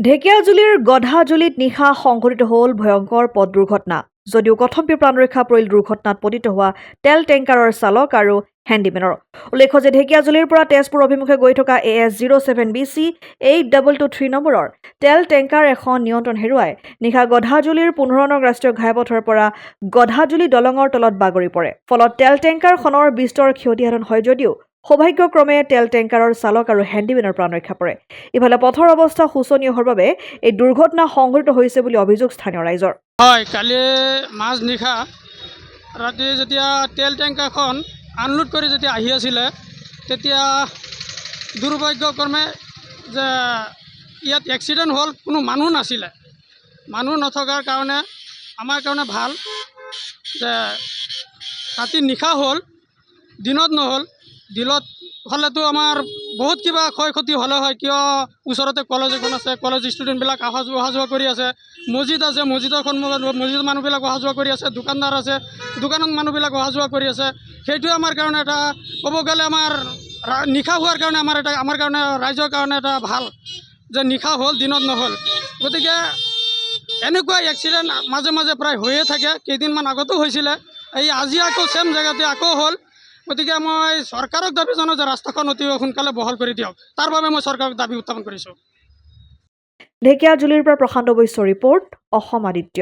ঢেকিয়াজুলিৰ গধাজুলিত নিশা সংঘটিত হ'ল ভয়ংকৰ পথ দুৰ্ঘটনা। যদিও কথম্পি প্ৰাণ ৰক্ষা পৰিল দুৰ্ঘটনাত পতিত হোৱা তেল টেংকাৰৰ চালক আৰু হেণ্ডিমেনৰ। উল্লেখ্য যে ঢেকিয়াজুলিৰ পৰা তেজপুৰ অভিমুখে গৈ থকা AS07BC 8223 নম্বৰৰ তেল টেংকাৰ এখন নিয়ন্ত্ৰণ হেৰুৱাই নিশা গধাজুলিৰ 15 নং ৰাষ্ট্ৰীয় ঘাইপথৰ পৰা গধাজুলি দলঙৰ তলত বাগৰি পৰে। ফলত তেল টেংকাৰখনৰ বিস্তৰ ক্ষতিসাধন হয় যদিও সৌভাগ্যক্ৰমে তেল টেংকাৰৰ চালক আৰু হেণ্ডিমেনৰ প্ৰাণ ৰক্ষা পৰে। ইফালে পথৰ অৱস্থা শোচনীয় হোৱাৰ বাবে এই দুৰ্ঘটনা সংঘটিত হৈছে বুলি অভিযোগ স্থানীয় ৰাইজৰ। হয়, কালি মাজনিশা ৰাতি যেতিয়া তেল টেংকাৰখন আনলোড কৰি যেতিয়া আহি আছিলে তেতিয়া দুৰ্ভাগ্যক্ৰমে যে ইয়াত এক্সিডেণ্ট হ'ল, কোনো মানুহ নাছিলে। মানুহ নথকাৰ কাৰণে আমাৰ কাৰণে ভাল যে ৰাতি নিশা হ'ল, দিনত নহ'ল। দিনত হ'লেতো আমাৰ বহুত কিবা ক্ষয় ক্ষতি হ'লে হয়, কিয় ওচৰতে কলেজ এখন আছে, কলেজ ষ্টুডেণ্টবিলাক অহা যোৱা কৰি আছে, মছজিদ আছে, মছজিদৰ সন্মুখত মছজিদৰ মানুহবিলাক অহা যোৱা কৰি আছে, দোকানদাৰ আছে, দোকানত মানুহবিলাক অহা যোৱা কৰি আছে। সেইটোৱে আমাৰ কাৰণে এটা ক'ব গ'লে আমাৰ নিশা হোৱাৰ কাৰণে আমাৰ কাৰণে ৰাইজৰ কাৰণে এটা ভাল যে নিশা হ'ল, দিনত নহ'ল। গতিকে এনেকুৱা এক্সিডেণ্ট মাজে মাজে প্ৰায় হৈয়ে থাকে। কেইদিনমান আগতো হৈছিলে, এই আজি আকৌ চেম জেগাতে আকৌ হ'ল। গতিকে মই চৰকাৰক দাবী জনাওঁ যে ৰাস্তাখন অতি সোনকালে বহল কৰি দিয়ক। তাৰ বাবে মই চৰকাৰক দাবী উত্থাপন কৰিছোঁ। ঢেকিয়াজুলিৰ পৰা প্ৰশান্ত বৈশ্যৰ ৰিপৰ্ট, অসম আদিত্য।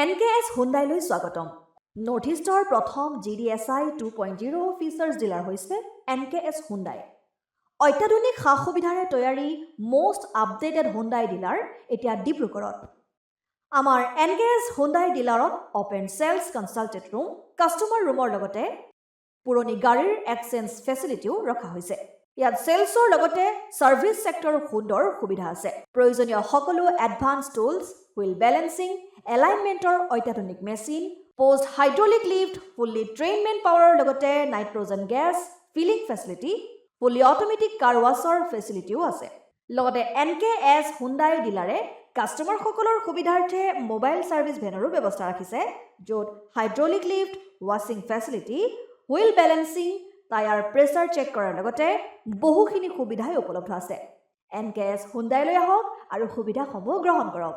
NKS হুণ্ডাইলৈ স্বাগতম। নৰ্থ ইষ্টৰ প্ৰথম GDSI 2.0 ফিচাৰ্ছ ডিলাৰ হৈছে NKS হুণ্ডাই। অত্যাধুনিক সা সুবিধাৰে তৈয়াৰী মষ্ট আপডেটেড হুণ্ডাই ডিলাৰ এতিয়া ডিব্ৰুগড়ত। আমাৰ NKS হুণ্ডাই ডিলাৰত open sales consulted room, customer ৰুমৰ লগতে পুৰণি গাড়ীৰ এক্সচেঞ্জ ফেচিলিটিও ৰখা হৈছে। ইয়াত চেলছৰ লগতে ছাৰ্ভিচ ছেক্টৰৰ সুন্দৰ সুবিধা আছে। প্ৰয়োজনীয় সকলো এডভান্স টুলছ, হুইল বেলেন্সিং, এলাইনমেণ্টৰ অত্যাধুনিক machine, post hydraulic lift, fully ট্ৰেইনমেণ্ট পাৱাৰৰ লগতে nitrogen gas filling facility, fully automatic car ৱাছৰ ফেচিলিটিও আছে। লগতে NKS হুণ্ডাই ডিলাৰে কাষ্টমাৰসকলৰ সুবিধাৰ্থে মোবাইল ছাৰ্ভিচ ভেনৰো ব্যৱস্থা ৰাখিছে, য'ত হাইড্ৰলিক লিফ্ট, ৱাছিং facility, wheel balancing, tyre pressure check কৰাৰ লগতে বহুখিনি সুবিধাই উপলব্ধ আছে। NKS হুণ্ডাইলৈ আহক আৰু সুবিধাসমূহ গ্ৰহণ কৰক।